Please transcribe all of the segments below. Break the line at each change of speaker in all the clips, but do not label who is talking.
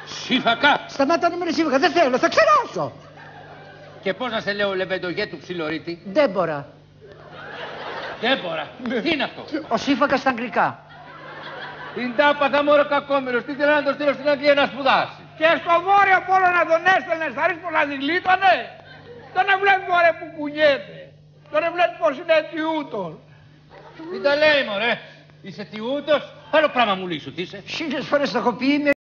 Σύφακα!
Σταμάτα να μην είναι σύφακα, δεν θέλω, θα ξεράσω!
Και πώς να σε λέω λεβεντογέ του ξυλορίτη?
Ντέμπορα.
Ντέμπορα. Τι είναι αυτό?
Ο σύφακας στα αγγλικά.
Την τάπαθα μωρό κακόμερος. Τι θέλει να το στείλω στην Αγγλία να σπουδάσει?
Και στο βόρειο πόλο να τον έστελνες, θα ρίξει πως να τη γλίτωνε. Τον έβλεπε μωρέ που κουνιέται. Τον έβλεπε πως είναι αιτιούτος.
Τι τα λέει μωρέ? Είσαι αιτιούτος? Άλλο πράγμα μου λύσου, τι είσαι?
1000 φορές το έχω πει, είμαι...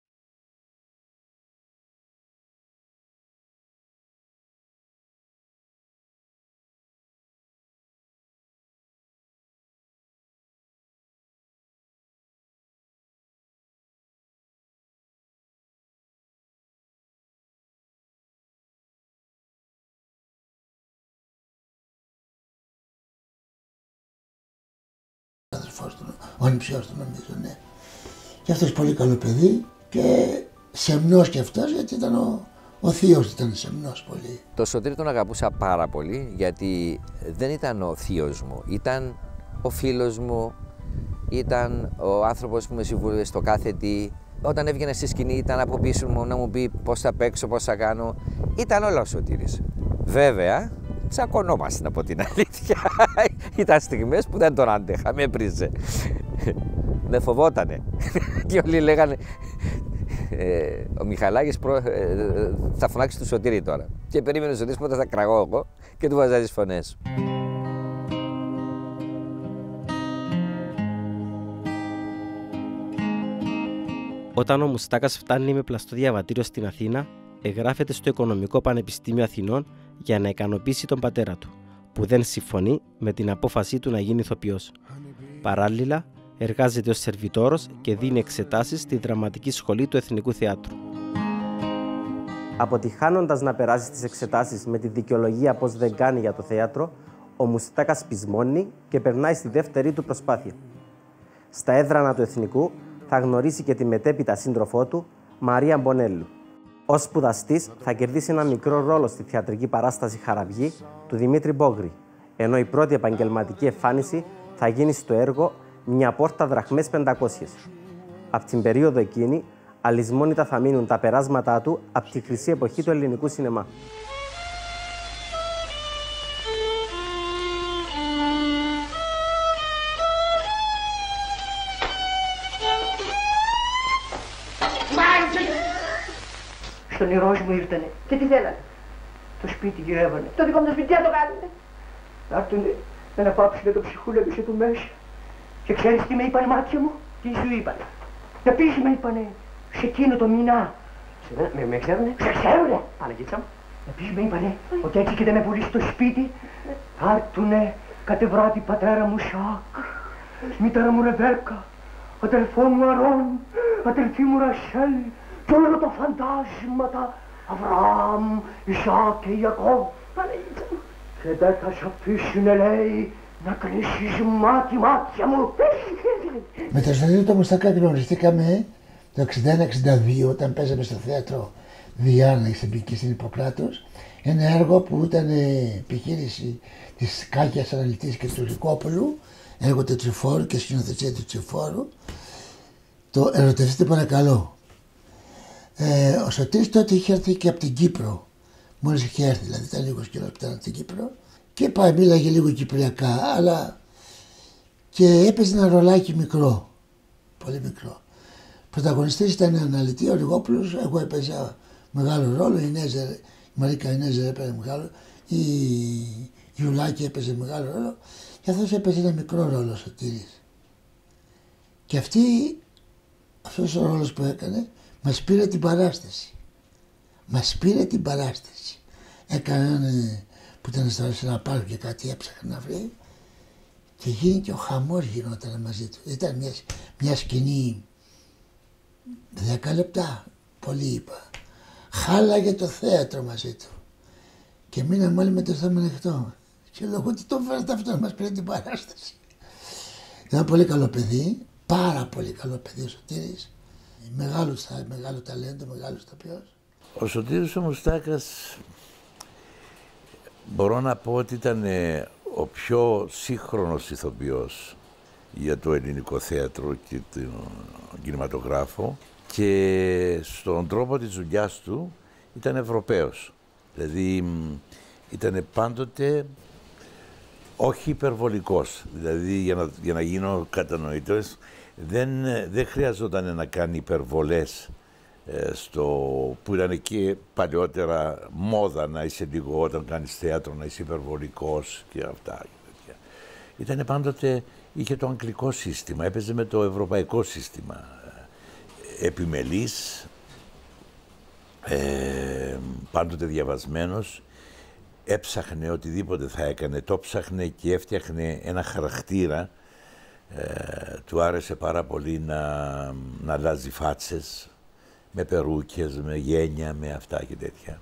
Ο ανιψιός του νομίζω, ναι. Και αυτός πολύ καλό παιδί και σεμνός και αυτός, γιατί ήταν ο θείος ήταν σεμνός πολύ.
Το Σωτήρη τον αγαπούσα πάρα πολύ, γιατί δεν ήταν ο θείος μου, ήταν ο φίλος μου, ήταν ο άνθρωπος που με συμβούλευε στο κάθε τι. Όταν έβγαινε στη σκηνή ήταν από πίσω μου να μου πει πώς θα παίξω, πώς θα κάνω. Ήταν όλα ο Σωτήρης. Βέβαια, τσακωνόμασταν από την αλήθεια. Ήταν στιγμές που δεν τον άντεχα, με έπριζε. Με φοβότανε. Και όλοι λέγανε, ο Μιχαλάκης θα φωνάξει του Σωτήρη τώρα. Και περίμενε ο Σωτήρης πότε θα κραγώ εγώ και του βάζα τις φωνές.
Όταν ο Μουστάκας φτάνει με πλαστό διαβατήριο στην Αθήνα, εγγράφεται στο Οικονομικό Πανεπιστήμιο Αθηνών για να ικανοποιήσει τον πατέρα του, που δεν συμφωνεί με την απόφασή του να γίνει ηθοποιός. Παράλληλα, εργάζεται ως σερβιτόρος και δίνει εξετάσεις στη Δραματική Σχολή του Εθνικού Θεάτρου. Αποτυχάνοντας να περάσει τις εξετάσεις με τη δικαιολογία πως δεν κάνει για το θέατρο, ο Μουστάκας πεισμώνει και περνάει στη δεύτερη του προσπάθεια. Στα έδρανα του Εθνικού θα γνωρίσει και τη μετέπειτα σύντροφό του, Μαρία Μπονέλου. Ως σπουδαστής θα κερδίσει ένα μικρό ρόλο στη θεατρική παράσταση Χαραυγή του Δημήτρη Μπόγρη, ενώ η πρώτη επαγγελματική εμφάνιση θα γίνει στο έργο «Μια πόρτα δραχμές 500». Από την περίοδο εκείνη, αλυσμόνητα θα μείνουν τα περάσματά του από τη χρυσή εποχή του ελληνικού σινεμά.
Στον ηρώος μου ήρθανε. Και τι θέλανε? Το σπίτι γυρεύανε. Το δικό μου το σπίτι τι θα το κάνετε? Να έρθουνε να πάψουνε το ψυχούλεψε του μέσα. Και ξέρεις τι με είπανε μάτια μου? Τι σου είπανε? Επίσης με είπανε σε εκείνο το μήνα. Με ξέρουνε? Σε ξέρουνε! Παναγίτσα μου. Επίσης με είπανε ότι έτσι και δεν με πουλήσει το σπίτι θα έρθουνε κατεβράτη πατέρα μου Σάκ, μητέρα μου Ρεβέκα, αδελφό μου Αρών, αδελφή μου Ρασέλ και όλα τα φαντάσματα Αβραάμ, Ισάκ και Ιακώβ. Παναγίτσα μου. Και δεν θα σε αφήσουνε, λέει, να κλείσεις μάτια μου.
Με το Σωτήρη το Μουστάκα γνωριστήκαμε το 61-62 όταν παίζαμε στο θέατρο Διάννα στην Ιπποκράτος. Ένα έργο που ήταν επιχείρηση της Κάκιας Αναλυτής και του Λυκόπουλου, έργο του Τριφόρου και σκηνοθεσία του Τριφόρου. Το «Ερωτευτείτε παρακαλώ». Ο Σωτήρης τότε είχε έρθει και από την Κύπρο. Μόλις είχε έρθει, δηλαδή ήταν λίγος καιρός που ήταν από την Κύπρο. Και μίλαγε λίγο κυπριακά, αλλά και έπαιζε ένα ρολάκι μικρό, πολύ μικρό. Πρωταγωνιστής ήταν αναλυτή, ο Λιγόπουλος, εγώ έπαιζα μεγάλο ρόλο, η Μαρίκα Ινέζερ έπαιζε μεγάλο, η Γιουλάκη έπαιζε μεγάλο ρόλο και αυτός έπαιζε ένα μικρό ρόλο ο Σωτήρης. Και αυτός ο ρόλος που έκανε μας πήρε την παράσταση. Μας πήρε την παράσταση. Έκανε που ήταν σε ένα πάρκο και κάτι έψαχνε να βρει και γίνει και ο χαμός γινόταν μαζί του. Ήταν μια σκηνή 10 λεπτά, πολύ είπα. Χάλαγε το θέατρο μαζί του και μείναμε όλοι με το θέμα ανοιχτό. Και λέω ότι το φέρατε αυτό να μας πήρε την παράσταση. Ήταν πολύ καλό παιδί, πάρα πολύ καλό παιδί ο Σωτήρης. Μεγάλο ταλέντο, μεγάλος ηθοποιός.
Ο Σωτήρης ο Μουστάκας μπορώ να πω ότι ήταν ο πιο σύγχρονος ηθοποιός για το ελληνικό θέατρο και τον κινηματογράφο. και στον τρόπο της δουλειάς του ήταν Ευρωπαίος. Δηλαδή ήταν πάντοτε όχι υπερβολικός. Δηλαδή για να γίνω κατανοητός δεν χρειαζόταν να κάνει υπερβολές που ήταν και παλιότερα μόδα να είσαι λίγο όταν κάνεις θέατρο, να είσαι υπερβολικός και αυτά. Ήτανε πάντοτε, είχε το αγγλικό σύστημα, έπαιζε με το ευρωπαϊκό σύστημα. Επιμελής, πάντοτε διαβασμένος, έψαχνε οτιδήποτε θα έκανε, το ψάχνε και έφτιαχνε ένα χαρακτήρα. Του άρεσε πάρα πολύ να αλλάζει φάτσες, με περούκες, με γένια, με αυτά και τέτοια.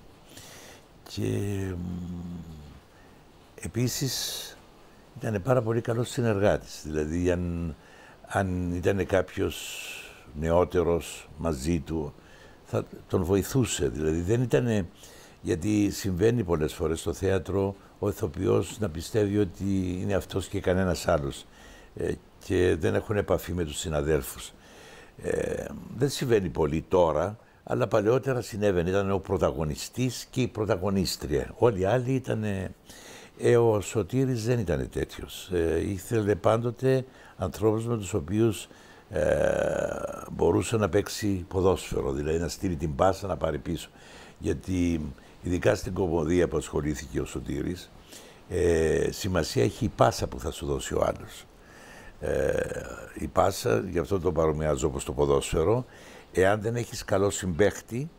Και επίσης ήταν πάρα πολύ καλός συνεργάτης. Δηλαδή αν ήταν κάποιος νεότερος μαζί του, θα τον βοηθούσε. Δηλαδή δεν ήταν, γιατί συμβαίνει πολλές φορές στο θέατρο ο ηθοποιός να πιστεύει ότι είναι αυτός και κανένας άλλος και δεν έχουν επαφή με τους συναδέλφους. Δεν συμβαίνει πολύ τώρα, αλλά παλαιότερα συνέβαινε. Ήταν ο πρωταγωνιστής και η πρωταγωνίστρια. Όλοι οι άλλοι ήταν... ο Σωτήρης δεν ήταν τέτοιος. Ήθελε πάντοτε ανθρώπους με τους οποίους μπορούσε να παίξει ποδόσφαιρο, δηλαδή να στείλει την πάσα να πάρει πίσω. Γιατί ειδικά στην κομμωδία που ασχολήθηκε ο Σωτήρης, σημασία έχει η πάσα που θα σου δώσει ο άλλος. Η πάσα, γι' αυτό το παρομοιάζω όπως το ποδόσφαιρο, εάν δεν έχεις καλό συμπαίχτη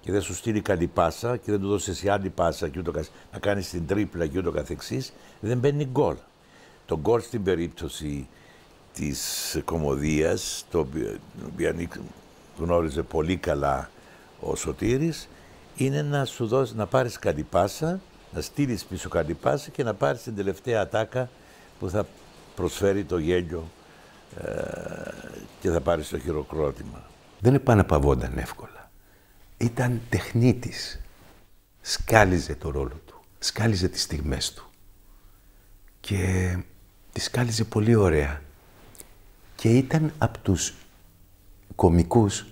και δεν σου στείλει καλή πάσα και δεν του δώσει εσύ άλλη πάσα και ούτω, να κάνεις την τρίπλα και ούτω καθεξής, δεν μπαίνει γκολ. Το γκολ στην περίπτωση της κομμωδίας, το οποίο γνώριζε πολύ καλά ο Σωτήρης, είναι να σου δώσει, να πάρεις καλή πάσα, να στείλεις πίσω καλή πάσα και να πάρεις την τελευταία ατάκα που θα προσφέρει το γέλιο και θα πάρεις το χειροκρότημα.
Δεν επαναπαυόταν εύκολα. Ήταν τεχνίτης. Σκάλιζε το ρόλο του. Σκάλιζε τις στιγμές του. Και τις σκάλιζε πολύ ωραία. Και ήταν από τους κομικούς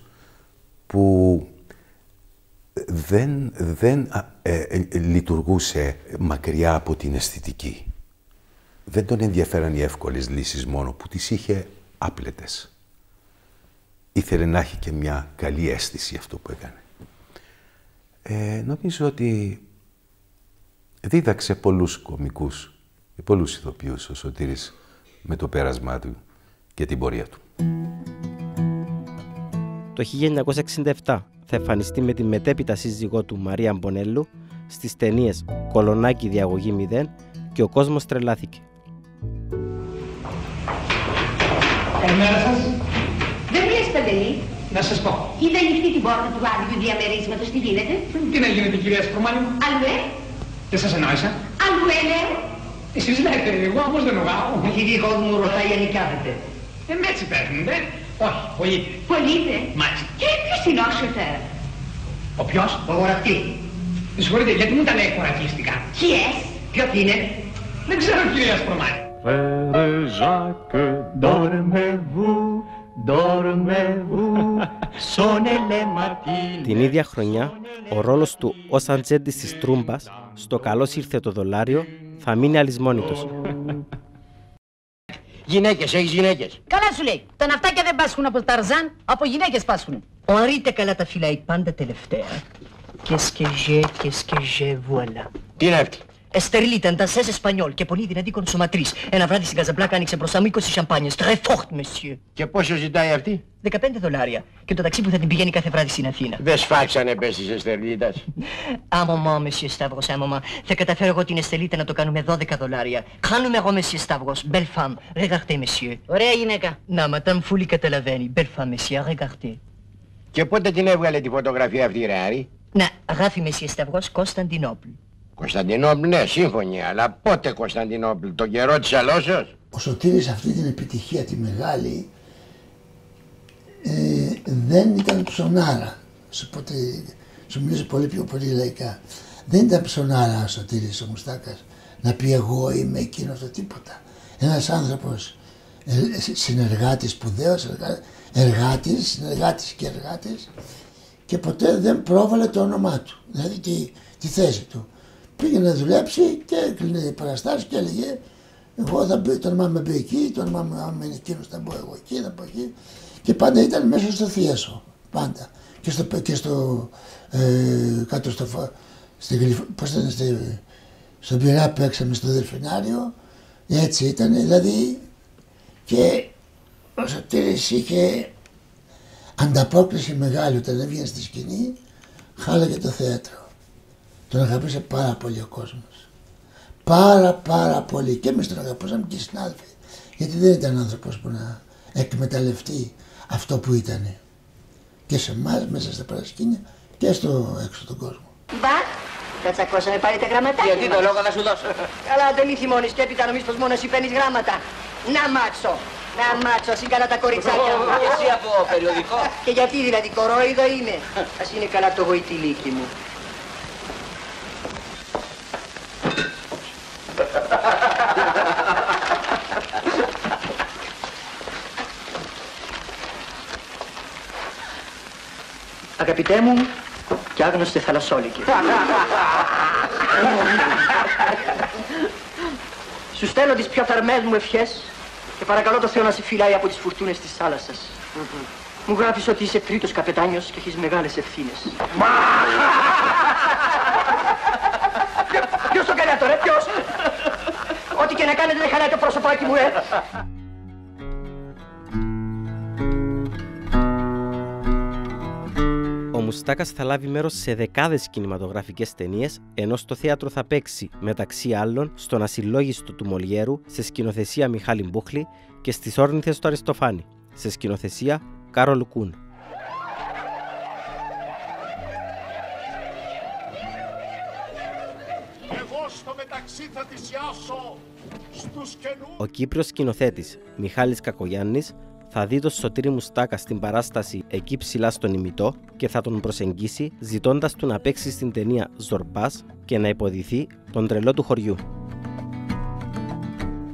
που δεν λειτουργούσε μακριά από την αισθητική. Δεν τον ενδιαφέραν οι εύκολες λύσεις μόνο, που τις είχε άπλετες. Ήθελε να έχει και μια καλή αίσθηση αυτό που έκανε. Νομίζω ότι δίδαξε πολλούς κομικούς και πολλούς ηθοποιούς ο Σωτήρης με το πέρασμά του και την πορεία του.
Το 1967 θα εμφανιστεί με τη μετέπειτα σύζυγό του Μαρία Μπονέλου στις ταινίες «Κολονάκι Διαγωγή 0» και «Ο κόσμος τρελάθηκε».
Καλημέρα σας.
Δεν βγες, Παντελή.
Να σας πω.
Είδα ανοιχτή την πόρτα του άδειου διαμερίσματος. Τι γίνεται?
Τι να γίνεται, κυρία Σκρομάνη μου?
Αλλουέ.
Δεν σας εννοήσα.
Αλλουέ, λέω.
Εσείς λέτε, εγώ όμως δεν νοάω.
Η δικό μου ρωτάει αν νικάβεται.
Με έτσι παίρνετε. Όχι, πωλείται.
Πωλείται.
Μάλιστα.
Και ποιος είναι ο σοφέρ?
Ο ποιος?
Ο γορατή.
Με συγχωρείτε, γιατί μου τα λέει χωρατίστικα?
Ποιες? Ποιος είναι?
Δεν ξέρω, κυρία Σκρομάνη.
Frère Jacques, dormez-vous, dormez-vous, sonnez les matines.
Την ίδια χρονιά, ο ρόλος του ως ατζέντης της Τρούμπας στο «Καλώς ήρθε το δολάριο» θα μείνει αλυσμόνητος.
Γυναίκες, έχεις γυναίκες?
Καλά σου λέει. Τα ναυτάκια δεν πάσχουν από Ταρζάν, από γυναίκες πάσχουν.
Ο Ανρίτε καλά τα φυλάει πάντα τελευταία. Qu'est-ce que j'ai, voilà.
Τι είναι αυτή?
Εστέρλιτα, ντανσές Εσπανιόλ και πολύ δυνατή κονσοματρίς. Ένα βράδυ στην Καζαμπλάκα άνοιξε μπροστά μου 20 σαμπάνιες. Très fort, monsieur.
Και πόσο ζητάει αυτή?
$15 και το ταξί που θα την πηγαίνει κάθε βράδυ στην Αθήνα.
Δεν σφάξανε πες της Εστέρλιτας.
Un moment, monsieur Stavros, un moment. Θα καταφέρω εγώ την Εστέλιτα να το κάνουμε $12. Grand numéro, monsieur Stavros. Belle femme. Regardez, monsieur.
Ωραία γυναίκα.
Να, madame Φούλη καταλαβαίνει. Belle femme, monsieur. Regardez.
Και πότε την έβγαλε τη φωτογραφία αυτή, ρε Άρη?
Να, γράφει, monsieur Stavros, Κωνσταντινόπουλ.
Κωνσταντινόπουλ, ναι, σύμφωνοι, αλλά πότε Κωνσταντινόπουλ, τον καιρό της αλώσεως?
Ο Σωτήρης αυτή την επιτυχία τη μεγάλη δεν ήταν ψωνάρα. Σου μιλήσω πολύ λαϊκά. Δεν ήταν ψωνάρα ο Σωτήρης ο Μουστάκας να πει εγώ είμαι εκείνο το τίποτα. Ένας άνθρωπος συνεργάτης σπουδαίος, συνεργάτης και εργάτης, και ποτέ δεν πρόβαλε το όνομά του, δηλαδή τη θέση του. Πήγε να δουλέψει και έκλεινε παραστάσεις και έλεγε εγώ θα μπει, το όνομά μου μπει εκεί, το όνομά μου άμα είναι εκείνος θα μπω εγώ εκεί, θα μπω εκεί, και πάντα ήταν μέσα στο θίασο, πάντα. Και κάτω στον πειρά παίξαμε στο Δελφινάριο, έτσι ήταν, δηλαδή, και ο Σωτήρης είχε ανταπόκριση μεγάλη όταν έβγαινε στη σκηνή, χάλαγε το θέατρο. Τον αγαπούσε πάρα πολύ ο κόσμος. Πάρα πολύ, και εμείς τον αγαπούσαμε και οι συνάδελφοι, γιατί δεν ήταν άνθρωπος που να εκμεταλλευτεί αυτό που ήταν. Και σε εμάς, μέσα στα παρασκήνια και στο έξω τον κόσμο.
Μπα, θα τσακώσαμε πάλι τα γραμματάκια.
Γιατί το λόγο θα σου δώσω.
Καλά, δεν ήθη μόνης και έπειτα νομίζεις πως μόνο εσύ παίρνεις γράμματα. Να μάξω, ας είναι καλά τα κοριτσάκια μου.
Και εσύ από περιοδικό.
Και γιατί δηλαδή, κορόιδο είμαι. Ας είναι καλά το γοητηλίκι μου. Αγαπητέ μου και άγνωστε θαλασσόλικε. Σου στέλνω τις πιο θερμές μου ευχές και παρακαλώ το Θεό να σε φυλάει από τις φουρτούνες της θάλασσας. Μου γράφεις ότι είσαι τρίτος καπετάνιος και έχεις μεγάλες ευθύνες. Ποιος το κάνει αυτό ρε, ποιος? Ό,τι και να κάνετε δεν χαλάει το πρόσωπάκι μου,
Ο Μουστάκας θα λάβει μέρος σε δεκάδες κινηματογραφικές ταινίες, ενώ στο θέατρο θα παίξει, μεταξύ άλλων, στον Ασυλλόγιστο του Μολιέρου, σε σκηνοθεσία Μιχάλη Μπούχλη, και στις Όρνηθες του Αριστοφάνη, σε σκηνοθεσία Κάρολ Κούν.
Εγώ στο μεταξύ θα θυσιάσω στους καινούς.
Ο Κύπριος σκηνοθέτης Μιχάλης Κακογιάννης θα δει τον Σωτήρη Μουστάκα στην παράσταση «Εκεί ψηλά στον ημιτό» και θα τον προσεγγίσει ζητώντας του να παίξει στην ταινία «Ζορμπάς» και να υποδηθεί τον τρελό του χωριού.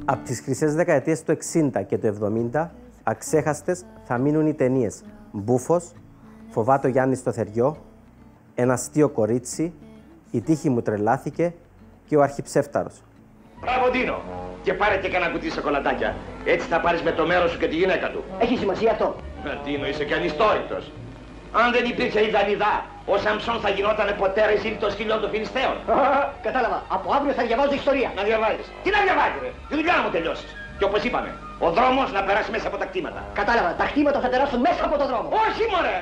Από τις χρυσές δεκαετίες του 60 και του 70, αξέχαστες θα μείνουν οι ταινίες «Μπούφος», «Φοβάτο Γιάννη στο Θεριό», «Ένα αστείο κορίτσι», «Η τύχη μου τρελάθηκε» και «Ο Αρχιψεύταρος».
Μπράβο, Ντίνο! Και πάρε και κανένα κουτί σοκολατάκια. Έτσι θα πάρεις με το μέρος σου και τη γυναίκα του.
Έχει σημασία αυτό.
Ντίνο, είσαι κι ανιστόρητος. Αν δεν υπήρξε η Δανιδά, ο Σαμψόν θα γινότανε ποτέρες ήλτος χιλιών των Φιλιστέων.
Κατάλαβα. Από αύριο θα διαβάζω ιστορία.
Να διαβάζεις. Τι να διαβάζεις, ρε. Τη δουλειά μου τελειώσεις. Και όπως είπαμε, ο δρόμος να περάσει μέσα από τα κτήματα.
Κατάλαβα. Τα κτήματα θα περάσουν μέσα από το δρόμο.
Όχι, μωρέ!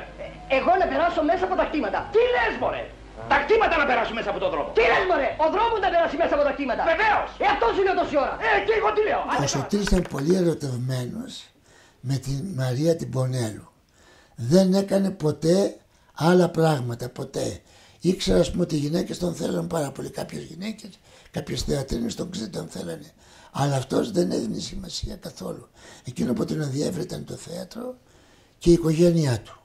Εγώ να περάσω μέσα από τα κτήματα.
Τι λες, μωρέ! Τα κτήματα να περάσουν μέσα από τον δρόμο.
Τι λες, μωρέ! Ο δρόμος να περάσει μέσα από τα κτήματα.
Βεβαίως!
Αυτό σου λέω τόση ώρα.
Και εγώ τι λέω.
Ο Σωτήρης ήταν πολύ ερωτευμένος με τη Μαρία την Πονέλου. Δεν έκανε ποτέ άλλα πράγματα, ποτέ. Ήξερα, ας πούμε, ότι οι γυναίκες τον θέλαν πάρα πολύ. Κάποιες γυναίκες, κάποιες θεατρίνες τον θέλανε. Αλλά αυτός δεν έδινε σημασία καθόλου. Εκείνο που τον ενδιέφερε ήταν το θέατρο και η οικογένειά του.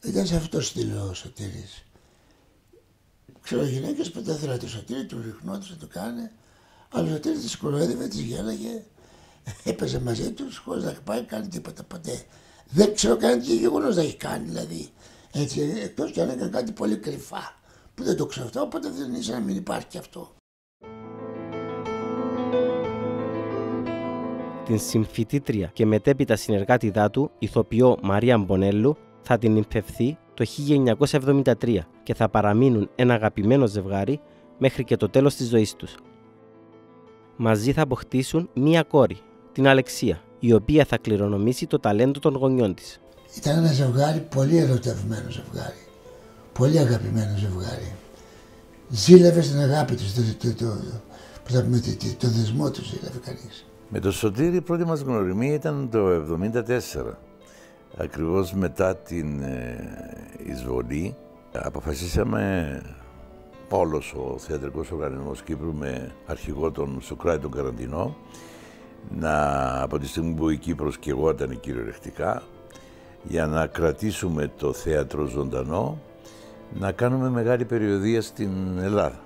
Ήταν σε αυτό το στήλο ο Σωτήρης. Ξέρω, οι γυναίκες που δεν θέλανε το Σωτήρη, του ριχνόντουσαν, το κάνε. Αλλά ο Σωτήρης τις κοροϊδεύε, τις γέλαγε, έπαιζε μαζί τους χωρίς να πάει κάνει τίποτα ποτέ. Δεν ξέρω καν τι γεγονός να έχει κάνει, δηλαδή. Έτσι, εκτός κι αν έκανε κάτι πολύ κρυφά, που δεν το ξέρω αυτό, οπότε δεν ήθελα να μην υπάρχει κι αυτό.
Την συμφοιτήτρια και μετέπειτα συνεργάτηδά του, ηθοποιό Μαρία Μπονέλου, θα την νυμφευθεί το 1973 και θα παραμείνουν ένα αγαπημένο ζευγάρι μέχρι και το τέλος της ζωής τους. Μαζί θα αποκτήσουν μία κόρη, την Αλεξία, η οποία θα κληρονομήσει το ταλέντο των γονιών της.
Ήταν ένα ζευγάρι πολύ ερωτευμένο ζευγάρι, πολύ αγαπημένο ζευγάρι. Ζήλευε στην αγάπη τους, το δεσμό τους ζήλευε κανείς.
Με το Σωτήρη η πρώτη μας γνωριμία ήταν το 1974. Ακριβώς μετά την εισβολή αποφασίσαμε όλος ο θεατρικός οργανισμός Κύπρου με αρχηγό τον Σοκράτη τον Καραντινό από τη στιγμή που η Κύπρος και εγώ ήταν κυριολεκτικά για να κρατήσουμε το θέατρο ζωντανό, να κάνουμε μεγάλη περιοδεία στην Ελλάδα.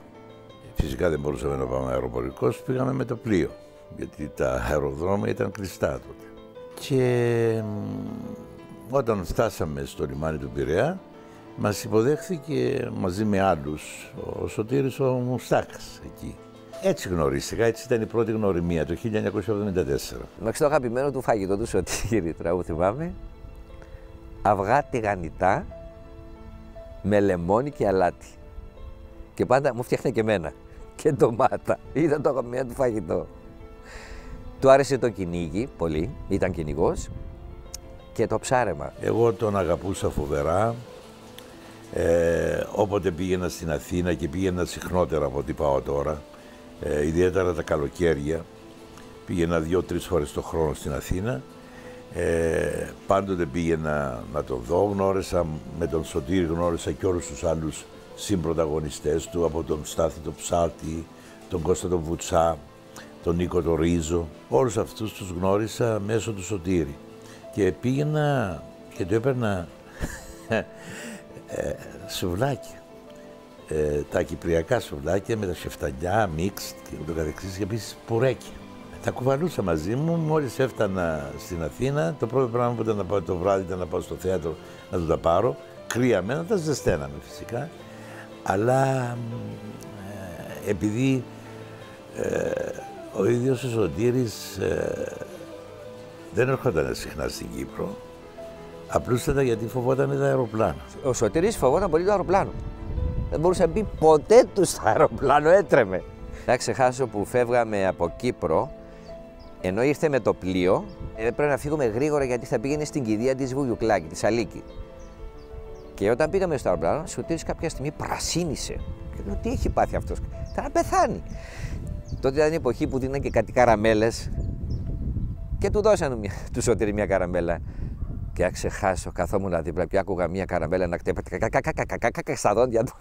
Φυσικά δεν μπορούσαμε να πάμε αεροπορικός, πήγαμε με το πλοίο. γιατί τα αεροδρόμια ήταν κλειστά τότε. Και όταν φτάσαμε στο λιμάνι του Πειραιά, μας υποδέχθηκε μαζί με άλλους ο Σωτήρης ο Μουστάκας εκεί. Έτσι γνωρίστηκα, έτσι ήταν η πρώτη γνωριμία το 1974.
Μέχρι το αγαπημένο του φαγητό του Σωτήρη, τώρα που θυμάμαι, αυγά τηγανιτά με λεμόνι και αλάτι. Και πάντα μου φτιάχνε και εμένα. Και ντομάτα. Ήταν το αγαπημένο του φαγητό. Του άρεσε το κυνήγι πολύ, ήταν κυνηγός, και το ψάρεμα.
Εγώ τον αγαπούσα φοβερά. Όποτε πήγαινα στην Αθήνα, και πήγαινα συχνότερα από ό,τι πάω τώρα, ιδιαίτερα τα καλοκαίρια, πήγαινα 2-3 φορές το χρόνο στην Αθήνα, πάντοτε πήγαινα να τον δω. Γνώρισα, με τον Σωτήρη γνώρισα και όλους τους άλλους συμπροταγωνιστές του, από τον Στάθη τον Ψάρτη, τον Κώστα τον Βουτσά, τον Νίκο τον Ρίζο. Όλους αυτούς τους γνώρισα μέσω του Σωτήρη. Και πήγαινα και του έπαιρνα σουβλάκια. Τα κυπριακά σουβλάκια με τα σεφτανιά, μίξτ και ούτω καθεξής, και επίσης πουρέκια. Τα κουβαλούσα μαζί μου. Μόλις έφτανα στην Αθήνα, το πρώτο πράγμα που ήταν να πάω το βράδυ ήταν να πάω στο θέατρο να του τα πάρω. Κρύαμε, να τα ζεσταίναμε φυσικά. Αλλά επειδή ο ίδιος ο Σωτήρης δεν έρχονταν συχνά στην Κύπρο, απλούστατα γιατί φοβόταν τα αεροπλάνα.
Ο Σωτήρης φοβόταν πολύ το αεροπλάνο. Δεν μπορούσε να μπει ποτέ του στο αεροπλάνο, έτρεμε. Θα ξεχάσω που φεύγαμε από Κύπρο, ενώ ήρθε με το πλοίο, έπρεπε να φύγουμε γρήγορα γιατί θα πήγαινε στην κηδεία της Βουγιουκλάκη, της Αλίκη. Και όταν πήγαμε στο αεροπλάνο, ο Σωτήρης κάποια στιγμή πρασίνησε. Και λέω, τι έχει πάθει αυτός, θα να πεθάνει. Τότε ήταν η εποχή που δίναν και κάτι καραμέλες και του δώσαν του Σωτήρη μια καραμέλα. Και να ξεχάσω, καθόμουν δίπλα και άκουγα μια καραμέλα να κτέπεται στα δόντια του.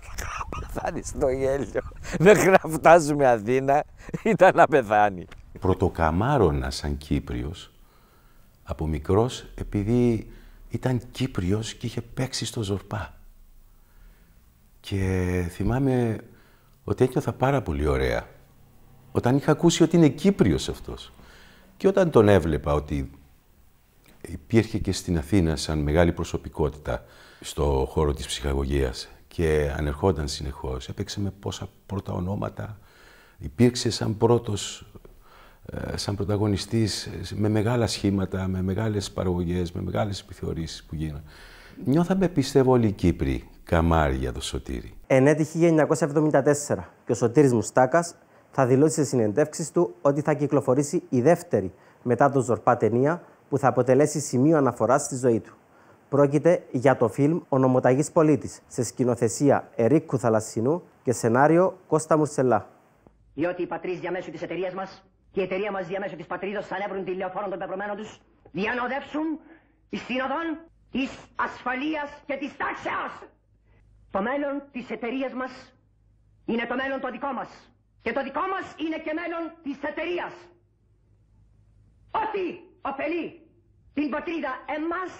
Πεθάνει στο γέλιο. Μέχρι να φτάσουμε Αθήνα ήταν να πεθάνει.
Πρωτοκαμάρωνα σαν Κύπριος από μικρός, επειδή ήταν Κύπριος και είχε παίξει στο Ζορπά. Και θυμάμαι ότι ένιωθα πάρα πολύ ωραία όταν είχα ακούσει ότι είναι Κύπριος αυτός. Και όταν τον έβλεπα ότι υπήρχε και στην Αθήνα σαν μεγάλη προσωπικότητα στο χώρο της ψυχαγωγίας και ανερχόταν συνεχώς, έπαιξε με πόσα πρώτα ονόματα, υπήρξε σαν πρώτος, σαν πρωταγωνιστής, με μεγάλα σχήματα, με μεγάλες παραγωγές, με μεγάλες επιθεωρήσεις που γίνανε. Νιώθαμε, πιστεύω, όλοι οι Κύπροι καμάρι για το Σωτήρη.
Εν έτη 1974 και ο Σωτήρης Μουστάκας θα δηλώσει σε συνεντεύξεις του ότι θα κυκλοφορήσει η δεύτερη μετά το Ζορπά ταινία που θα αποτελέσει σημείο αναφοράς στη ζωή του. Πρόκειται για το φιλμ «Ο Νομοταγής Πολίτης» σε σκηνοθεσία Ερίκου Θαλασσινού και σενάριο Κώστα Μουρσελά.
Διότι οι πατρείς διαμέσου της εταιρείας μας και η εταιρεία μας διαμέσου της πατρίδος θα ανέβρουν τη λεωφόρων των πεπρωμένων τους για να οδεύσουν εις σύνοδον της ασφαλείας και της τάξεως. Το μέλλον της εταιρείας μας είναι το μέλλον το δικό μας και το δικό μας είναι και μέλλον της εταιρείας. Ό,τι ωφελεί την πατρίδα εμάς,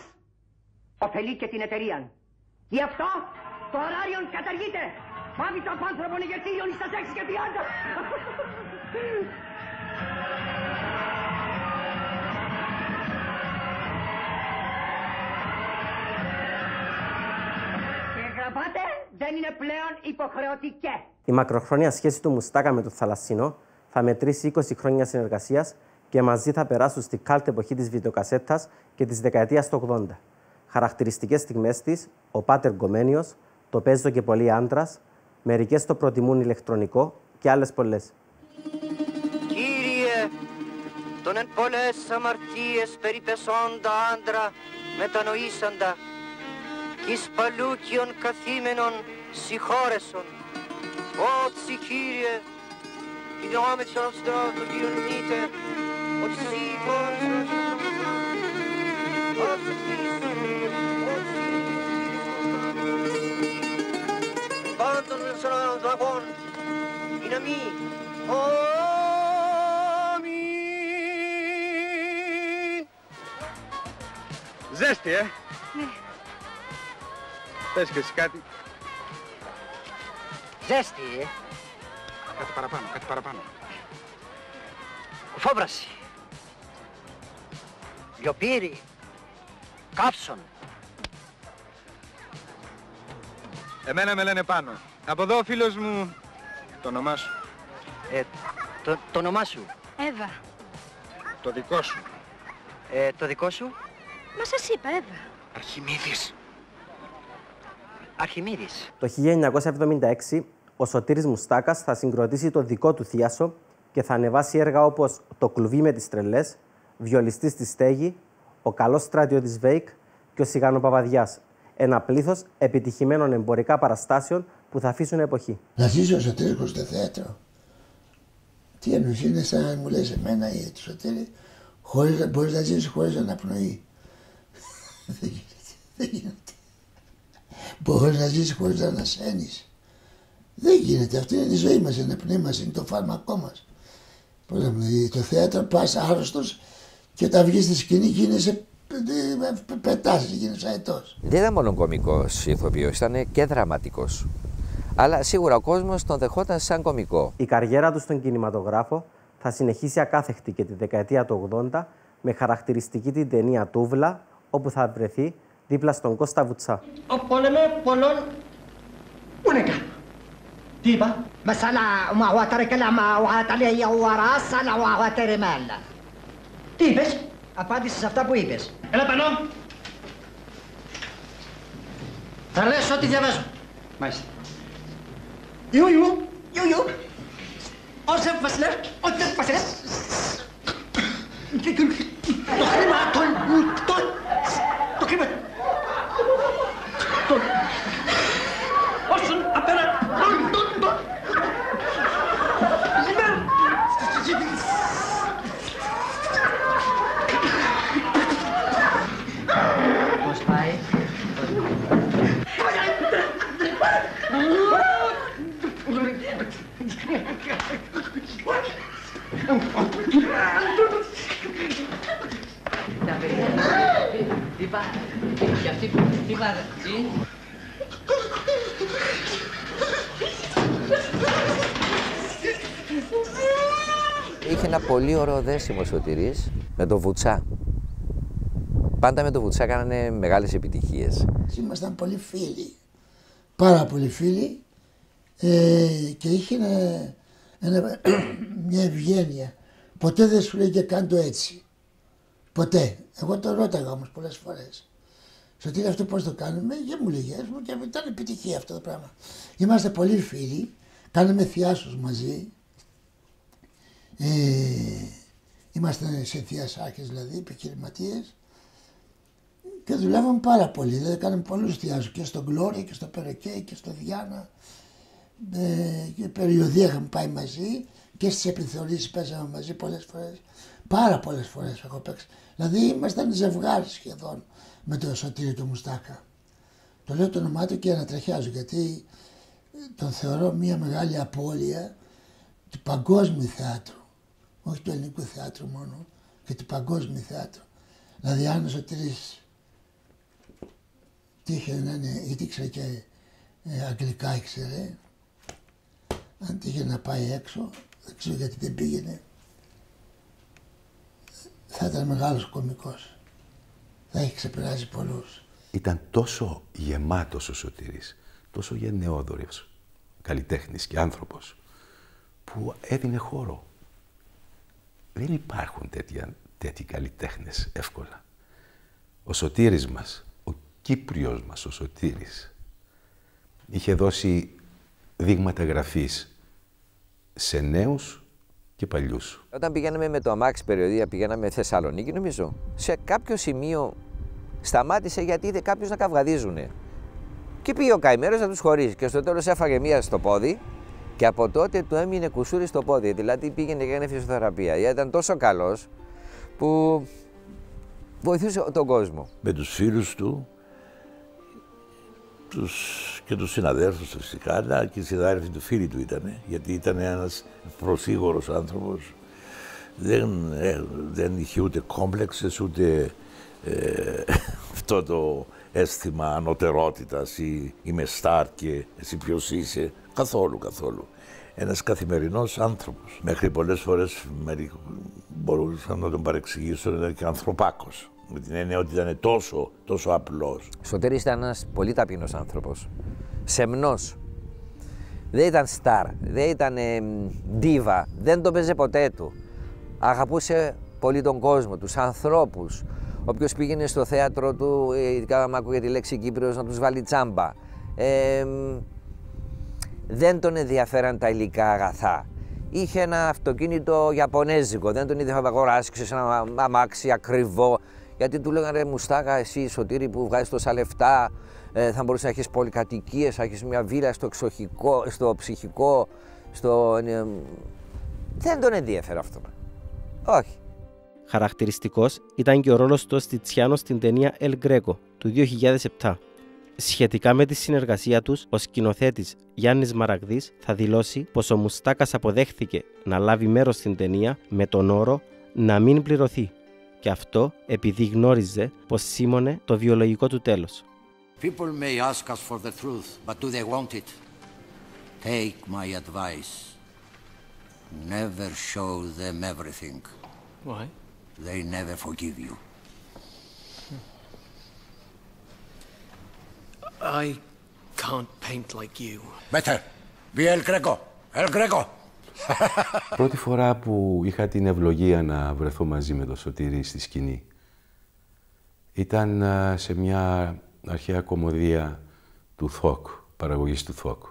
ωφελεί και την εταιρεία. Γι' αυτό το ωράριο καταργείται. Πάβει το απάνθρωπον ηγετήριον εις τα 6:30. Και γραπάτε, δεν είναι πλέον υποχρεωτικέ.
Η μακροχρόνια σχέση του Μουστάκα με τον Θαλασσινό θα μετρήσει 20 χρόνια συνεργασίας και μαζί θα περάσουν στη κάλτ εποχή της βιντεοκασέτας και της δεκαετίας του 80. Χαρακτηριστικές στιγμές της, ο Πάτερ Γκομένιος, το παίζω και πολλοί άντρας, μερικές το προτιμούν ηλεκτρονικό και άλλες πολλές.
Κύριε, τον εν πολλές αμαρτίες περιπεσόντα άντρα μετανοήσαντα, κι εις παλούκιον καθήμενον συγχώρεσον. Ότσι, Κύριε, η νόμετσα αυστρά του Κύριον νύτε, ότι σίγον πάντων μεσονών του αγών, είναι μη, αμήν.
Ζέστη, Ναι. Πες και εσύ κάτι.
Ζέστη,
Κάτι παραπάνω, κάτι παραπάνω.
Φόβραση. Λιοπύρι. Κάψον.
Εμένα με λένε Πάνο. Από εδώ ο φίλος μου... Το όνομά σου.
Το όνομά σου.
Εύα.
Το δικό σου.
Το δικό σου.
Μα σας είπα, Εύα.
Αρχιμίδης.
Αρχιμίδης.
Το 1976 ο Σωτήρης Μουστάκας θα συγκροτήσει το δικό του θίασο και θα ανεβάσει έργα όπως «Το κλουβί με τις τρελές», «Βιολιστής στη στέγη», «Ο καλός στρατιώτης Βέικ» και «Ο Σιγανοπαπαδιάς». Ένα πλήθος επιτυχημένων εμπορικά παραστάσεων που θα αφήσουν εποχή.
Να ζήσει ο Σωτήρικος στο θέατρο. Τι εννοείς, είναι σαν να μου λες εμένα ή το Σωτήρη, μπορείς να ζήσεις χωρίς αναπνοή. Δεν γίνεται. Μπορείς να ζήσεις χωρίς να ανασένεις. Δεν γίνεται. Αυτή είναι η ζωή μας, η αναπνοή μας, είναι το φάρμακό μας. Το θέατρο πας άρρωστος και όταν βγεις στη σκηνή γίνεσαι, πετάς, γίνεσαι αετός.
Δεν ήταν μόνο κωμικός ηθοποιός, ήταν και δραματικός. Αλλά σίγουρα ο κόσμος τον δεχόταν σαν κωμικό.
Η καριέρα του στον κινηματογράφο θα συνεχίσει ακάθεκτη και τη δεκαετία του 80 με χαρακτηριστική την ταινία Τούβλα, όπου θα βρεθεί δίπλα στον Κώστα Βουτσά.
Ο πόλεμε πολλών ούνεκα. Τι είπα? Μασάλα ουαγουατάρε καλάμα ουαγαταλέ ιαουαράσαλα ουαγουατέρε μάλα. Τι είπες? Απάντησες αυτά που είπες. Έλα πάνω. Θα λες ό,τι διαβάζω. Μάλιστα. Ιου. Όσε βασιλεύ, ό,τι βασιλεύ. Το χρήμα, το χρήμα. Όσον απέρα, πώς πάει?
Είχε ένα πολύ ωραίο δέσιμο ο Σωτήρης με το Βουτσά. Πάντα με το Βουτσά κάνανε μεγάλες επιτυχίες.
Ήμασταν πολύ φίλοι, πάρα πολύ φίλοι και είχε μια ευγένεια. Ποτέ δεν σου λέγε καν το έτσι. Ποτέ. Εγώ το ρώταγα όμως πολλές φορές. Σωτήρη, αυτό πώς το κάνουμε? Και μου λέγε, και ήταν επιτυχία αυτό το πράγμα. Είμαστε πολύ φίλοι, κάναμε θειάσους μαζί. Είμαστε σε θειασάκες δηλαδή, επιχειρηματίες. Και δουλεύαμε πάρα πολύ, δηλαδή κάναμε πολλούς θειάσους και στο Γκλώρια και στο Περοκέ και στο Διάνα. Και περιοδία είχαμε πάει μαζί και στις επιθεωρήσεις παίζαμε μαζί πολλές φορές. Πάρα πολλές φορές έχω παίξει. Δηλαδή ήμασταν ζευγάρι σχεδόν με το Σωτήρη του Μουστάκα. Το λέω το όνομά του και ανατρεχιάζω γιατί τον θεωρώ μια μεγάλη απώλεια του παγκόσμιου θεάτρου. Όχι του ελληνικού θεάτρου μόνο, και του παγκόσμιου θεάτρου. Δηλαδή αν ο Σωτήρης τύχε να είναι, γιατί ήξερε και αγγλικά ήξερε, αν τύχε να πάει έξω, δεν ξέρω γιατί δεν πήγαινε, θα ήταν μεγάλος κωμικός. Θα έχει ξεπεράσει πολλούς.
Ήταν τόσο γεμάτος ο Σωτήρης, τόσο γενναιόδωρος καλλιτέχνης και άνθρωπος, που έδινε χώρο. Δεν υπάρχουν τέτοιοι καλλιτέχνες εύκολα. Ο Σωτήρης μας, ο Κύπριος μας, ο Σωτήρης, είχε δώσει δείγματα γραφής σε νέους και παλιούς.
Όταν πηγαίναμε με το αμάξι περιοδία, πηγαίναμε Θεσσαλονίκη, νομίζω, σε κάποιο σημείο σταμάτησε γιατί είδε κάποιους να καυγαδίζουνε. Και πήγε ο καημένος να τους χωρίσει και στο τέλος έφαγε μία στο πόδι και από τότε του έμεινε κουσούρι στο πόδι, δηλαδή πήγαινε και έκανε φυσιοθεραπεία. Ήταν τόσο καλός που βοηθούσε τον κόσμο.
Με τους φίλους του και τους συναδέλφους φυσικά, αλλά και οι συνάδελφοι του φίλοι του ήταν, γιατί ήταν ένας προσίγωρος άνθρωπος. Δεν είχε ούτε κόμπλεξες, ούτε αυτό το αίσθημα ανωτερότητας ή είμαι στάρ και εσύ ποιος είσαι. Καθόλου. Ένας καθημερινός άνθρωπος. Μέχρι πολλές φορές μπορούσα να τον παρεξηγήσω, ήταν και ανθρωπάκος. Με την έννοια ότι ήταν τόσο απλός.
Σωτήρης ήταν ένας πολύ ταπεινός άνθρωπος. Σεμνός. Δεν ήταν στάρ, δεν ήταν ντίβα, δεν το παίζε ποτέ του. Αγαπούσε πολύ τον κόσμο, τους ανθρώπους. Όποιος πήγαινε στο θέατρο του, ειδικά άμα ακούγε τη λέξη Κύπριος, να τους βάλει τσάμπα. Δεν τον ενδιαφέραν τα υλικά αγαθά. Είχε ένα αυτοκίνητο ιαπωνέζικο, δεν τον είδε να αγοράσει ένα αμάξι ακριβό. Γιατί του λέγανε ρε Μουστάκα, εσύ Σωτήρη που βγάζεις τόσα λεφτά, θα μπορούσες να έχεις πολυκατοικίες, να έχεις μια βίλα στο ψυχικό, Δεν τον ενδιαφέρε αυτό. Όχι.
Χαρακτηριστικός ήταν και ο ρόλος του Στιτσιάνο στην ταινία El Greco του 2007. Σχετικά με τη συνεργασία τους, ο σκηνοθέτης Γιάννης Μαραγδής θα δηλώσει πως ο Μουστάκας αποδέχθηκε να λάβει μέρος στην ταινία με τον όρο να μην πληρωθεί. Και αυτό επειδή γνώριζε πως σήμωνε το βιολογικό του τέλος.
People may ask us for the truth, but do they want it? Take my advice. Never show them everything.
Why?
They never forgive you.
I can't paint like you.
Better. Be El Greco. El Greco.
Πρώτη φορά που είχα την ευλογία να βρεθώ μαζί με τον Σωτήρη στη σκηνή ήταν σε μια αρχαία κομμωδία του ΘΟΚ, παραγωγής του ΘΟΚ.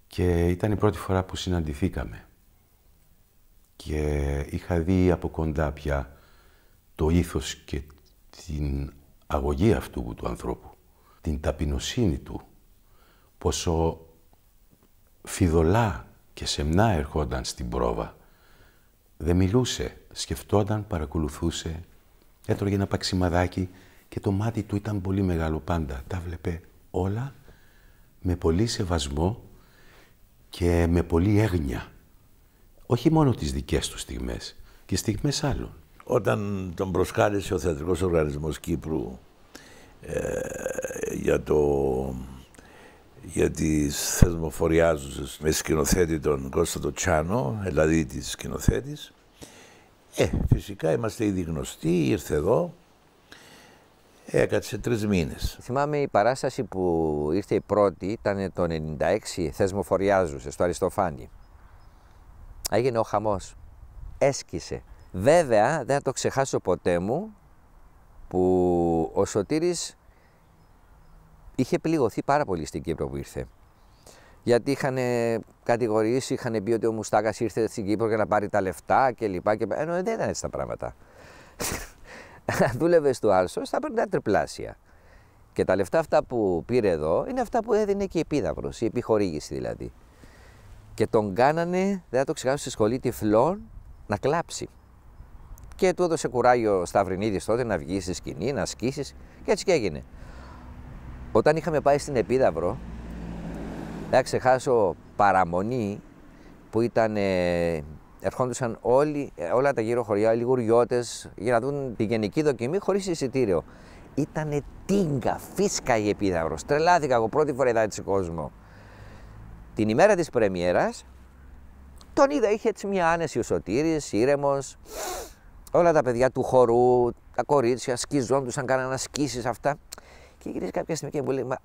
Και ήταν η πρώτη φορά που συναντηθήκαμε. Και είχα δει από κοντά πια το ήθος και την αγωγή αυτού του ανθρώπου, την ταπεινοσύνη του, πόσο φιδωλά και σεμνά ερχόταν στην πρόβα. Δεν μιλούσε, σκεφτόταν, παρακολουθούσε, έτρωγε ένα παξιμαδάκι και το μάτι του ήταν πολύ μεγάλο πάντα. Τα βλέπε όλα με πολύ σεβασμό και με πολύ έγνοια. Όχι μόνο τις δικές του στιγμές, και στιγμές άλλων.
Όταν τον προσκάλεσε ο Θεατρικός Οργανισμός Κύπρου για τις θεσμοφοριάζουσες με σκηνοθέτη τον Κώστα το Τσάνο, δηλαδή της σκηνοθέτης, φυσικά είμαστε ήδη γνωστοί, ήρθε εδώ, έκατσε 3 μήνες.
Θυμάμαι η παράσταση που ήρθε η πρώτη, ήταν το 96, θεσμοφοριάζουσες, στο Αριστοφάνη. Έγινε ο χαμός. Έσκησε. Βέβαια, δεν θα το ξεχάσω ποτέ μου, που ο Σωτήρης είχε πληγωθεί πάρα πολύ στην Κύπρο που ήρθε. Γιατί είχαν κατηγορήσει, είχαν πει ότι ο Μουστάκας ήρθε στην Κύπρο για να πάρει τα λεφτά κλπ. Ενώ δεν ήταν έτσι τα πράγματα. Δούλευε στο Άλσος, θα παίρνει τα τριπλάσια. Και τα λεφτά αυτά που πήρε εδώ είναι αυτά που έδινε και η Επίδαυρος, η επιχορήγηση δηλαδή. Και τον κάνανε, δεν θα το ξεχάσω, στη σχολή τυφλών να κλάψει. Και του έδωσε κουράγιο ο Σταυρινίδης τότε να βγει στη σκηνή, να ασκήσεις, και έτσι και έγινε. Όταν είχαμε πάει στην Επίδαυρο, δεν θα ξεχάσω παραμονή που ήταν, ερχόντουσαν όλα τα γύρω χωριά, οι λιγουριώτες, για να δουν τη γενική δοκιμή χωρίς εισιτήριο. Ήτανε τίγκα, φίσκα η Επίδαυρος. Τρελάθηκα εγώ, πρώτη φορά είδα έτσι κόσμο. Την ημέρα της πρεμιέρας, τον είδα, είχε έτσι μια άνεση ο Σωτήρης, ήρεμος. Όλα τα παιδιά του χορού, τα κορίτσια, σκιζόντουσαν, κάναν ασκήσεις αυτά. Και γυρίζει κάποια στιγμή και μου λέει, μα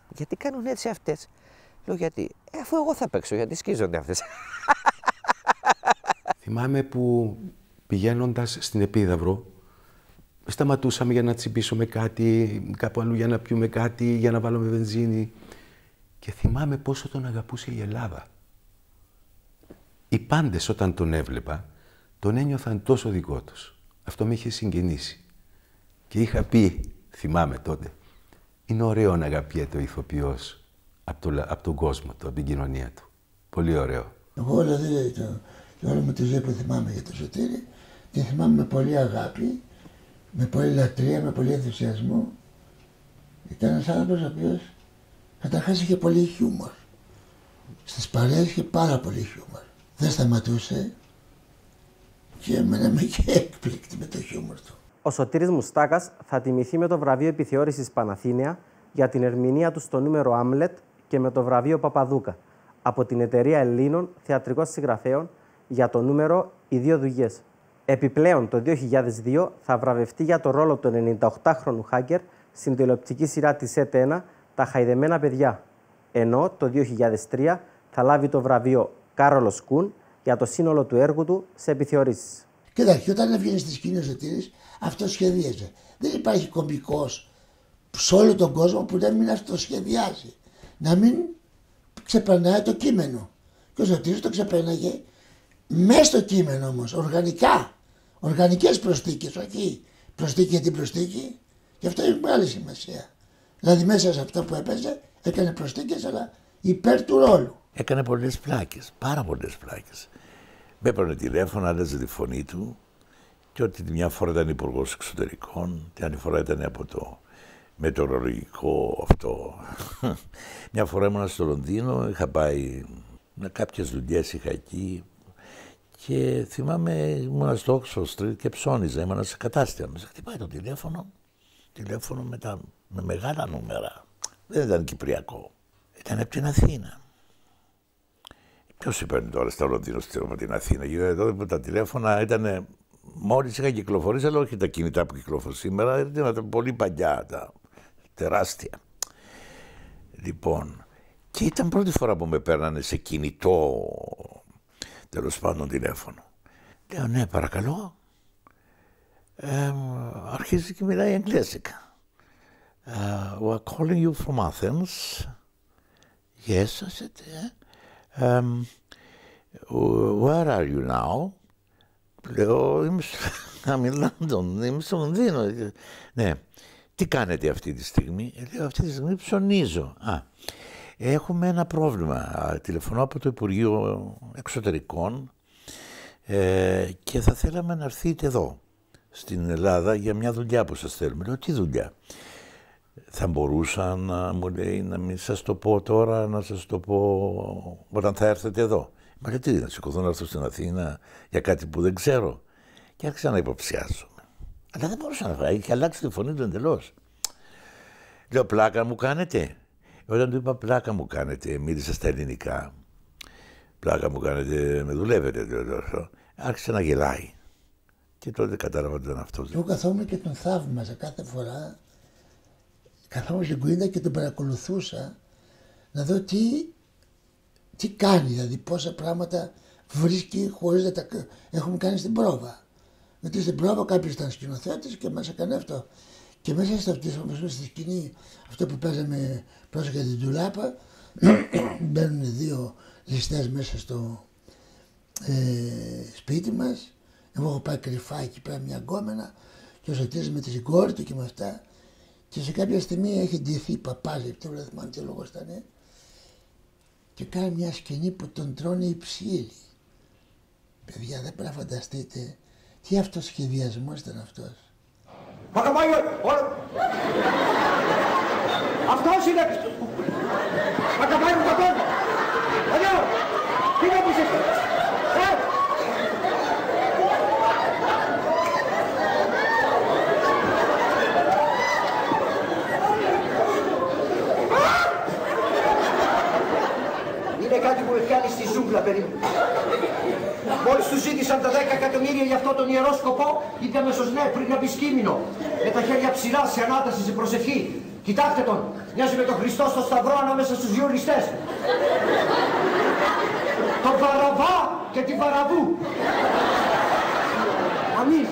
γιατί κάνουν έτσι αυτές? Λέω, γιατί? Αφού εγώ θα παίξω, γιατί σκίζονται αυτές.
Θυμάμαι που πηγαίνοντας στην Επίδαυρο, σταματούσαμε για να τσιμπήσουμε κάτι, κάπου αλλού για να πιούμε κάτι, για να βάλουμε βενζίνη. Και θυμάμαι πόσο τον αγαπούσε η Ελλάδα. Οι πάντες όταν τον έβλεπα, τον ένιωθαν τόσο δικό τους. Αυτό με είχε συγκινήσει. Και είχα πει, θυμάμαι τότε, είναι ωραίο να αγαπιέται ο ηθοποιός από τον κόσμο του, από την κοινωνία του. Πολύ ωραίο.
Εγώ δηλαδή όλη μου τη ζωή που θυμάμαι για τον Σωτήρη, τη θυμάμαι με πολύ αγάπη, με πολύ λατρεία, με πολύ ενθουσιασμό. Ήταν ένας άνθρωπος ο οποίος καταρχάς είχε πολύ χιούμορ. Στις παρέες είχε πάρα πολύ χιούμορ. Δεν σταματούσε και εμένα με είχε έκπληκτη με το χιούμορ του.
Ο Σωτήρης Μουστάκας θα τιμηθεί με το βραβείο επιθεώρησης Παναθήναια για την ερμηνεία του στο νούμερο Άμλετ και με το βραβείο Παπαδούκα από την Εταιρεία Ελλήνων Θεατρικών Συγγραφέων για το νούμερο «Οι δύο δουλειές». Επιπλέον, το 2002 θα βραβευτεί για το ρόλο του 98χρονου hacker στην τηλεοπτική σειρά της ΕΤ1 «Τα χαϊδεμένα παιδιά». Ενώ το 2003 θα λάβει το βραβείο Κάρολος Κουν για το σύνολο του έργου του σε επιθεωρήσεις.
Κοιτάξτε, όταν έβγαινε στη σκηνή ο Σωτήρης, αυτό σχεδίαζε. Δεν υπάρχει κωμικός σε όλο τον κόσμο που να μην αυτοσχεδιάζει. Να μην ξεπερνάει το κείμενο. Και ο Σωτήρης το ξεπέρναγε μέσα στο κείμενο όμως, οργανικά. Οργανικές προσθήκες, όχι προσθήκη για την προσθήκη. Και αυτό έχει μεγάλη σημασία. Δηλαδή μέσα σε αυτό που έπαιζε έκανε προσθήκες, αλλά υπέρ του ρόλου.
Έκανε πολλές πλάκες, πάρα πολλές πλάκες. Με έπαιρνε τηλέφωνο, άλλαζε τη φωνή του και ότι μια φορά ήταν υπουργός εξωτερικών, την άλλη φορά ήταν από το μετεωρολογικό αυτό. Μια φορά ήμουν στο Λονδίνο, είχα πάει με κάποιες δουλειές, είχα εκεί και θυμάμαι ήμουν στο Oxford Street και ψώνιζα, ήμουν σε κατάστημα. Με χτυπάει το τηλέφωνο με μεγάλα νούμερα. Δεν ήταν κυπριακό, ήταν από την Αθήνα. Ποιος παίρνει τώρα στα Λονδίνο από την Αθήνα? Γιατί τότε που τα τηλέφωνα ήταν, μόλις είχα κυκλοφορήσει, αλλά όχι τα κινητά που κυκλοφορούν σήμερα, ήταν πολύ παλιά, τα τεράστια. Λοιπόν, και ήταν πρώτη φορά που με παίρνανε σε κινητό, τέλος πάντων, τηλέφωνο. Λέω, ναι, παρακαλώ. Αρχίζει και μιλάει εγγλέζικα. We're calling you from Athens. Yes, I said, where are you now? Λέω, είμαι στο Λονδίνο. Ναι, τι κάνετε αυτή τη στιγμή? Λέω, αυτή τη στιγμή ψωνίζω. Έχουμε ένα πρόβλημα. Τηλεφωνώ από το Υπουργείο Εξωτερικών και θα θέλαμε να έρθετε εδώ, στην Ελλάδα, για μια δουλειά που σας θέλουμε. Λέω, τι δουλειά? Θα μπορούσα να μου λέει να μην σας το πω τώρα, να σας το πω όταν θα έρθετε εδώ. Μα λέει, τι, να σηκωθώ να έρθω στην Αθήνα για κάτι που δεν ξέρω? Και άρχισα να υποψιάζομαι. Αλλά δεν μπορούσα να φάει, είχε αλλάξει τη φωνή του εντελώς. Λέω, πλάκα μου κάνετε? Όταν του είπα πλάκα μου κάνετε, μίλησα στα ελληνικά. Πλάκα μου κάνετε, με δουλεύετε. Άρχισε να γελάει. Και τότε κατάλαβα ότι ήταν αυτός.
Εγώ καθόμουν και τον θαύμαζα κάθε φορά. Καθόμουν στην κουίντα και τον παρακολουθούσα να δω τι κάνει, δηλαδή πόσα πράγματα βρίσκει χωρίς να τα έχουμε κάνει στην πρόβα. Γιατί στην πρόβα κάποιος ήταν σκηνοθέτης και μας έκανε αυτό. Και μέσα στη σκηνή, αυτό που παίζαμε πρόσεχα την ντουλάπα, μπαίνουν δύο ληστές μέσα στο σπίτι μας. Εγώ έχω πάει κρυφά εκεί πέρα μια γκόμενα και ο Σωτήρης με τη συγκόρη του και με αυτά. Και σε κάποια στιγμή έχει ντυθεί παπάζι, δεν θυμάμαι τι λόγος ήταν, και κάνει μια σκηνή που τον τρώνε οι ψήλοι. Παιδιά, δεν πρέπει να φανταστείτε τι αυτοσχεδιασμός ήταν αυτός.
Αυτός είναι! Μακαβάει μου τον! Αλλιώ! Τι να πεις εσύ! Είναι κάτι που με πιάνει στη ζούγκλα περίπου. Μόλις του ζήτησαν τα 10 εκατομμύρια για αυτό τον ιερό σκοπό, είπε αμέσως ναι, πριν να μπει σκήμινο. Με τα χέρια ψηλά σε ανάταση, σε προσευχή. Κοιτάξτε τον, μοιάζει με τον Χριστό στο σταυρό ανάμεσα στους δύο ληστές. Τον Βαραβά και τη Βαραβού. Αμήν.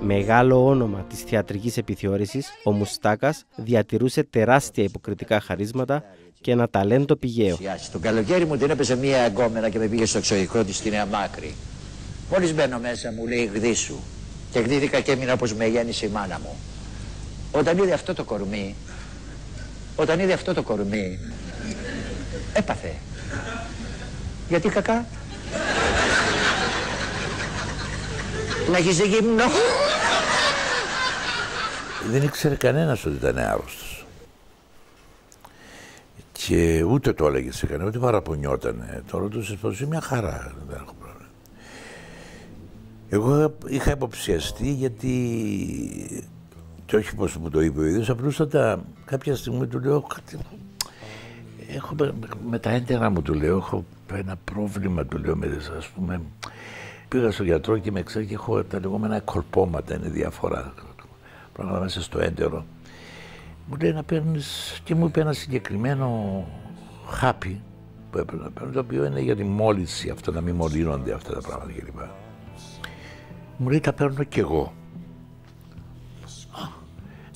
Μεγάλο όνομα της θεατρικής επιθεώρησης, ο Μουστάκας διατηρούσε τεράστια υποκριτικά χαρίσματα και ένα ταλέντο πηγαίο.
Το καλοκαίρι μου την έπαιζε μία εγκόμενα και με πήγε στο εξωτερικό της στη Νέα Μάκρη. Μόλις μπαίνω μέσα μου λέει γδίσου. Και γδίθηκα και έμεινα όπως με γέννησε η μάνα μου. Όταν είδε αυτό το κορμί, έπαθε. Γιατί κακά? Να έχεις γυμνό.
Δεν ήξερε κανένας ότι ήταν άρρωστος. Και ούτε το έλεγε σε κανένα, ούτε παραπονιότανε. Το ρωτούσες πως είναι μια χαρά, δεν έχω πρόβλημα. Εγώ είχα υποψιαστεί γιατί, και όχι πως μου το είπε ο ίδιος, απλούστατα κάποια στιγμή του λέω, έχω με τα έντερα μου, του λέω, έχω ένα πρόβλημα, του λέω, ας πούμε, πήγα στο γιατρό και με ξέρει και έχω τα λεγόμενα κολπώματα, είναι διάφορα πράγματα μέσα στο έντερο. Μου λέει να παίρνεις, και μου είπε ένα συγκεκριμένο χάπι που έπρεπε να παίρνω, το οποίο είναι για τη μόλυνση, αυτό να μην μολύνονται αυτά τα πράγματα κλπ. Μου λέει τα παίρνω κι εγώ.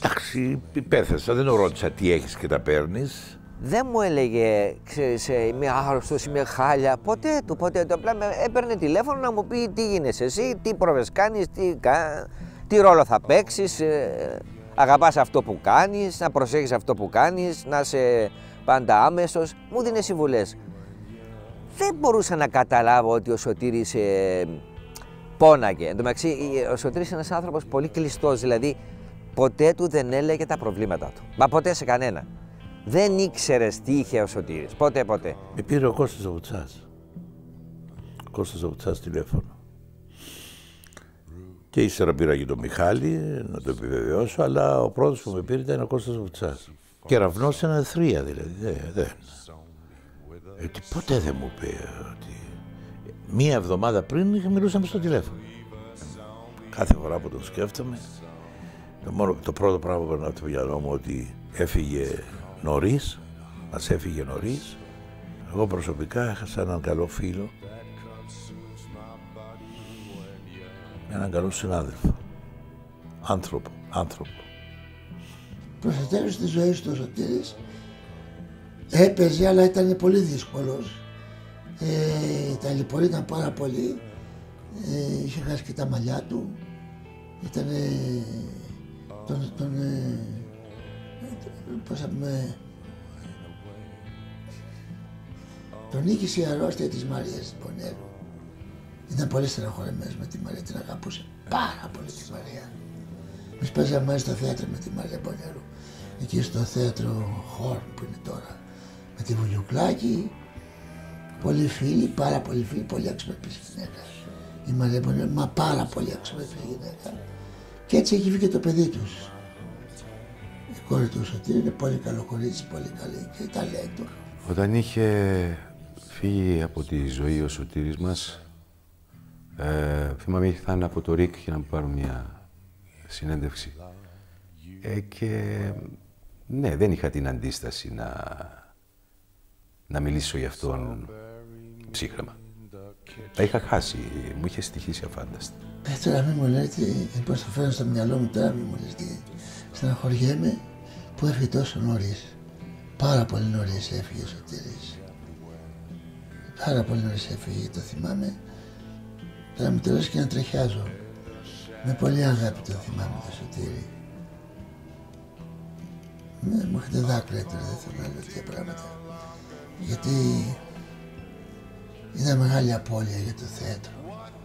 Εντάξει, υπέθεσα, δεν ρώτησα τι έχεις και τα παίρνεις.
Δεν μου έλεγε, ξέρεις, είμαι άρρωστος, είμαι χάλια, ποτέ του. Απλά έπαιρνε τηλέφωνο να μου πει τι γίνεσαι εσύ, τι πρόβες κάνεις, τι ρόλο θα παίξεις, αγαπάς αυτό που κάνεις, να προσέχεις αυτό που κάνεις, να είσαι πάντα άμεσος. Μου δίνει συμβουλές. Δεν μπορούσα να καταλάβω ότι ο Σωτήρης πόναγε. Εν τω μεταξύ, ο Σωτήρης είναι ένας άνθρωπος πολύ κλειστός, δηλαδή ποτέ του δεν έλεγε τα προβλήματά του. Μα ποτέ σε κανένα. Δεν ήξερες τι είχε ο Σωτήρης. Ποτέ.
Με πήρε ο Κώστας Ζαβουτσάς. Ο Κώστας Ζαβουτσάς τηλέφωνο. Και ύστερα πήρα και τον Μιχάλη, να το επιβεβαιώσω, αλλά ο πρώτος που με πήρε ήταν ο Κώστας Ζαβουτσάς. Κεραυνός ένα θρία δηλαδή. Δεν. Ποτέ δεν μου είπε ότι... Μία εβδομάδα πριν μιλούσαμε στο τηλέφωνο. Κάθε φορά που τον σκέφτομαι, το πρώτο πράγμα που περνάω από το μυαλό μου ότι έφυγε νωρίς, μας έφυγε νωρίς. Εγώ προσωπικά έχασα έναν καλό φίλο, έναν καλό συνάδελφο, άνθρωπο.
Προς το τέλος της ζωής του ο Σωτήρης έπαιζε, αλλά ήταν πολύ δύσκολος. Ταλαιπωρήταν πάρα πολύ, είχε χάσει και τα μαλλιά του, τον νίκησε η αρρώστια της Μαρίας Πονέρου. Ήταν πολύ στεναχωρεμένος με τη Μαρία, την αγαπούσε πάρα πολύ τη Μαρία. Εμείς παίζαμε μαζί στο θέατρο με τη Μαρία Πονέρου, εκεί στο θέατρο Χόρν που είναι τώρα, με τη Βουλιουκλάκη. Πολλοί φίλοι, πάρα πολλοί φίλοι, πολύ αξιοπρεπής γυναίκα. Η Μαρία Πονέρου, μα πάρα πολύ αξιοπρεπής γυναίκα. Και έτσι έχει βγει και το παιδί τους. Η κόρη του Σωτήρη είναι πολύ καλό κορίτσι, πολύ καλή και ταλέντο.
Όταν είχε φύγει από τη ζωή ο Σωτήρης μας, θυμάμαι ήρθαν από το ΡΙΚ για να μου πάρουν μια συνέντευξη. Και ναι, δεν είχα την αντίσταση να μιλήσω για αυτόν ψύχρεμα. Τα είχα χάσει, μου είχε στοιχήσει αφάνταστα.
Τώρα μην μου λέτε, πώς το φέρνω στο μυαλό μου τώρα, μην μου λέτε. Στεναχωριέμαι που έφυγε τόσο νωρίς. Πάρα πολύ νωρίς έφυγε ο Σωτήρης. Πάρα πολύ νωρίς έφυγε, το θυμάμαι. Τώρα μου τελειώσει και να τρεχιάζω. Με πολύ αγάπη το θυμάμαι το Σωτήρη. Μου έχετε δάκρυα τώρα, δεν θέλω να λέω τέτοια πράγματα. Γιατί ήταν μεγάλη απώλεια για το θέατρο,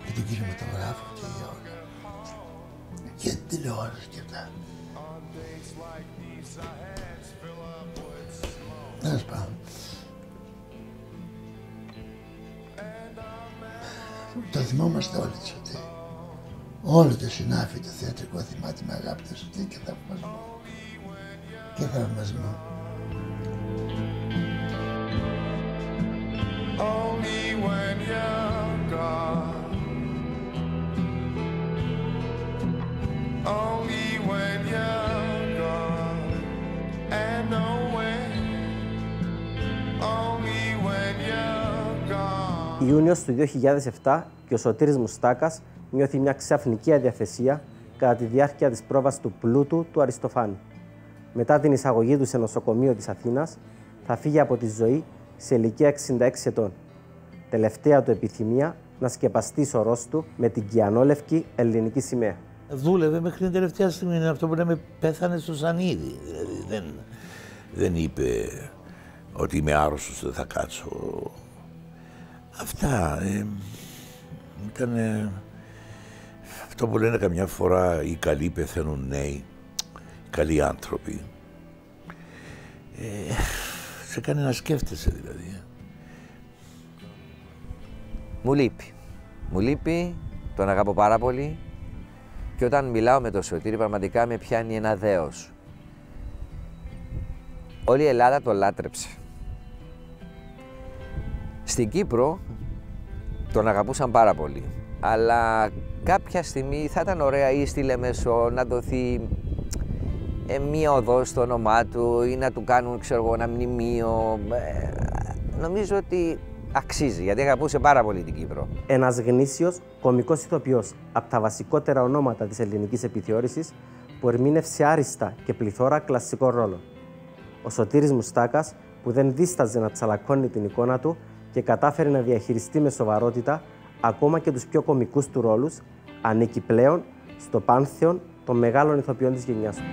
για τον κινηματογράφο και για όλα. Για την τηλεόραση και αυτά. Τέλος πάντων. Το θυμόμαστε όλοι το Σωτήρη. Όλο το συνάφι το θεατρικό θυμάται με αγάπη το Σωτήρη και θαυμασμό. Και θαυμασμό.
Only when you're gone. Only when you're gone. And away. Only when you're gone.
Ιούνιος του 2007 και ο Σωτήρης Μουστάκας νιώθει μια ξαφνική αδιαθεσία κατά τη διάρκεια της πρόβας του πλούτου του Αριστοφάνη. Μετά την εισαγωγή του σε νοσοκομείο της Αθήνας, θα φύγει από τη ζωή σε ηλικία 66 ετών. Τελευταία του επιθυμία να σκεπαστεί σωρός του με την κιανόλευκη ελληνική σημαία.
Δούλευε μέχρι την τελευταία στιγμή. Είναι αυτό που λέμε πέθανε στο σανίδι. Δηλαδή δεν είπε ότι είμαι άρρωστος, δεν θα κάτσω. Αυτά ήταν αυτό που λένε καμιά φορά οι καλοί πεθαίνουν νέοι, οι καλοί άνθρωποι. Σε κάνει να σκέφτεσαι δηλαδή.
Μου λείπει. Μου λείπει, τον αγαπώ πάρα πολύ και όταν μιλάω με τον Σωτήρη πραγματικά με πιάνει ένα δέος. Όλη η Ελλάδα το λάτρεψε. Στην Κύπρο τον αγαπούσαν πάρα πολύ, αλλά κάποια στιγμή θα ήταν ωραία ή στη Λεμεσό να δοθεί μία οδός στο όνομά του ή να του κάνουν, ξέρω εγώ, ένα μνημείο. Νομίζω ότι αξίζει, γιατί αγαπούσε πάρα πολύ την Κύπρο.
Ένας γνήσιος κωμικός ηθοποιός από τα βασικότερα ονόματα της ελληνικής επιθεώρησης που ερμήνευσε άριστα και πληθώρα κλασικών ρόλων. Ο Σωτήρης Μουστάκας, που δεν δίσταζε να τσαλακώνει την εικόνα του και κατάφερε να διαχειριστεί με σοβαρότητα ακόμα και τους πιο κωμικούς του ρόλους, ανήκει πλέον στο πάνθεον των μεγάλων ηθοποιών της γενιάς του.